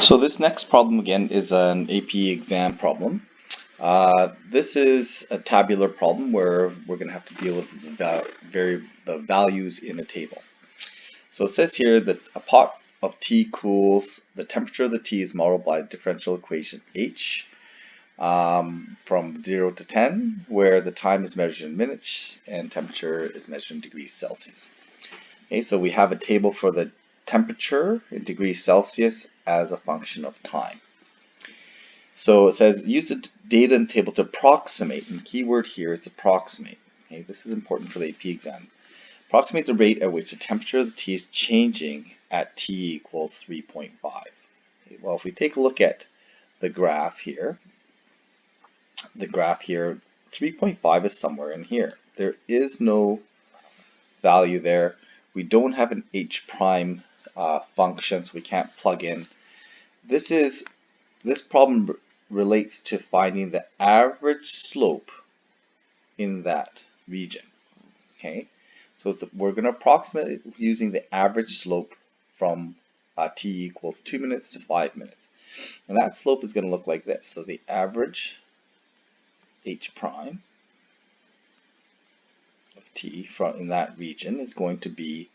So this next problem again is an AP exam problem. This is a tabular problem where we're going to have to deal with the values in a table. So it says here that a pot of tea cools, the temperature of the tea is modeled by the differential equation H from 0 to 10, where the time is measured in minutes and temperature is measured in degrees Celsius. Okay, so we have a table for the temperature in degrees Celsius as a function of time. So it says use the data in the table to approximate, and the key word here is approximate. Okay, this is important for the AP exam. Approximate the rate at which the temperature of the tea is changing at t equals 3.5. Okay, well, if we take a look at the graph here, 3.5 is somewhere in here. There is no value there. We don't have an h prime function, so we can't plug in. This problem relates to finding the average slope in that region. Okay, so we're going to approximate it using the average slope from t equals 2 minutes to 5 minutes. And that slope is going to look like this. So the average h prime of t in that region is going to be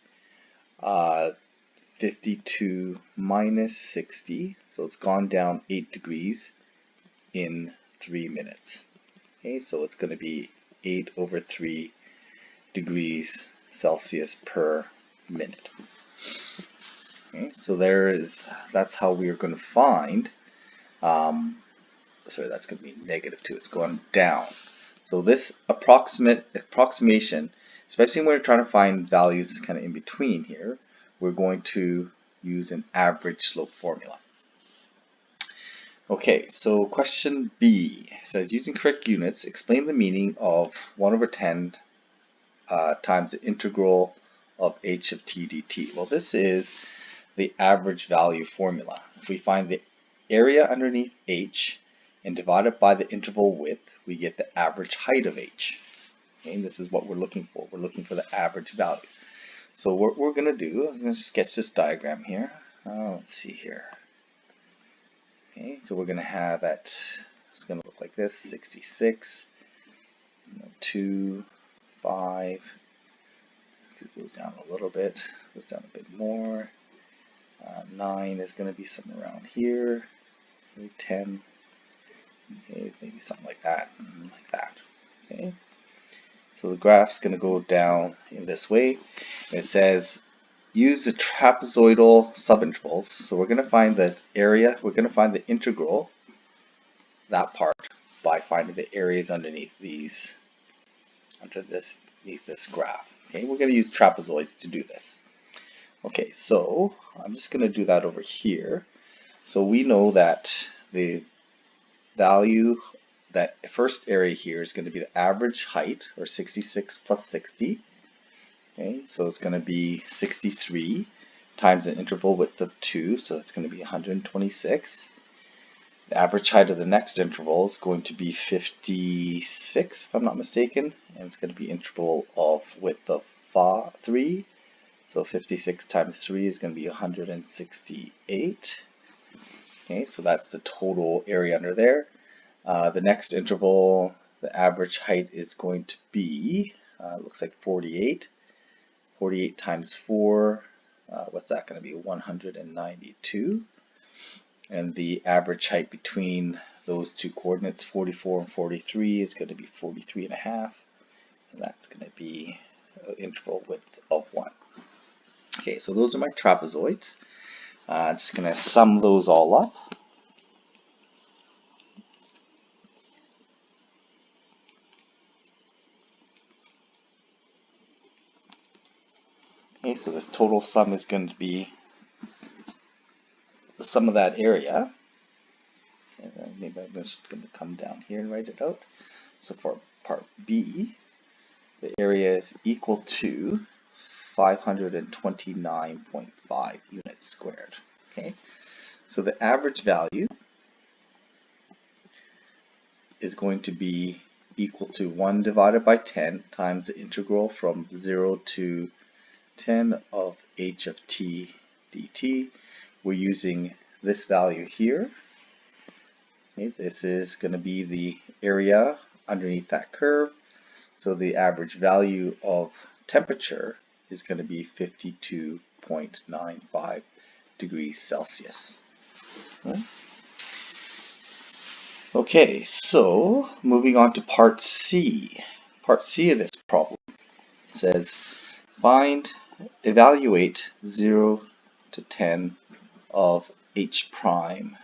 52 minus 60, so it's gone down 8 degrees in 3 minutes. Okay, so it's going to be 8 over 3 degrees Celsius per minute. Okay, so that's how we are going to find, sorry, that's going to be negative 2, it's going down. So this approximation, especially when we're trying to find values kind of in between here, we're going to use an average slope formula. Okay, so question B says, using correct units, explain the meaning of 1 over 10 times the integral of h of t dt. Well, this is the average value formula. If we find the area underneath h and divide it by the interval width, we get the average height of h. Okay, and this is what we're looking for. We're looking for the average value. So what we're going to do, I'm going to sketch this diagram here. Let's see here. Okay, so we're going to have it's going to look like this, 66, 2, 5, it goes down a little bit, goes down a bit more, 9 is going to be somewhere around here, okay, 10, okay, maybe something like that, okay. So the graph's going to go down in this way. It says use the trapezoidal sub-intervals. So we're going to find the area, we're going to find the integral, that part, by finding the areas underneath this graph. Okay, we're going to use trapezoids to do this. Okay, so I'm just going to do that over here. So we know that the value, that first area here is going to be the average height, or 66 plus 60. Okay, so it's going to be 63 times an interval width of 2, so that's going to be 126. The average height of the next interval is going to be 56, if I'm not mistaken, and it's going to be interval of width of 3. So 56 times 3 is going to be 168. Okay, so that's the total area under there. The next interval, the average height is going to be, looks like 48. 48 times 4, what's that going to be? 192. And the average height between those two coordinates, 44 and 43, is going to be 43.5. And that's going to be an interval width of 1. Okay, so those are my trapezoids. Just going to sum those all up. Okay, so this total sum is going to be the sum of that area. And then maybe I'm just going to come down here and write it out. So for part B, the area is equal to 529.5 units squared. Okay, so the average value is going to be equal to 1 divided by 10 times the integral from 0 to 10 of h of t dt. We're using this value here. Okay, this is going to be the area underneath that curve. So the average value of temperature is going to be 52.95 degrees Celsius. Okay, so moving on to part C. Part C of this problem says evaluate 0 to 10 of h prime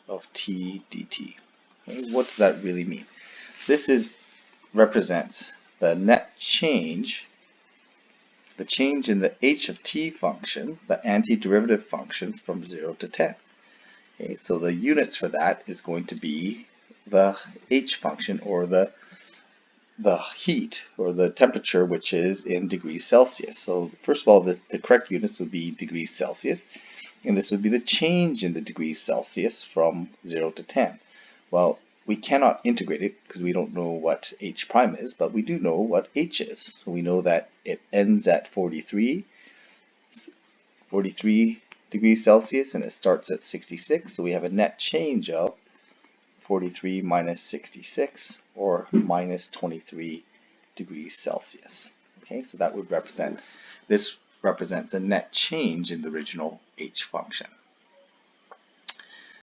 of t dt. Okay, what does that really mean? This represents the net change, the change in the h of t function, the antiderivative function from 0 to 10. Okay, so the units for that is going to be the h function, or the heat or the temperature, which is in degrees Celsius. So first of all, the correct units would be degrees Celsius, and this would be the change in the degrees Celsius from 0 to 10. Well, we cannot integrate it because we don't know what h prime is, but we do know what h is. So we know that it ends at 43 degrees Celsius and it starts at 66. So we have a net change of 43 minus 66, or minus 23 degrees Celsius. Okay, so that would represent, this represents a net change in the original h function.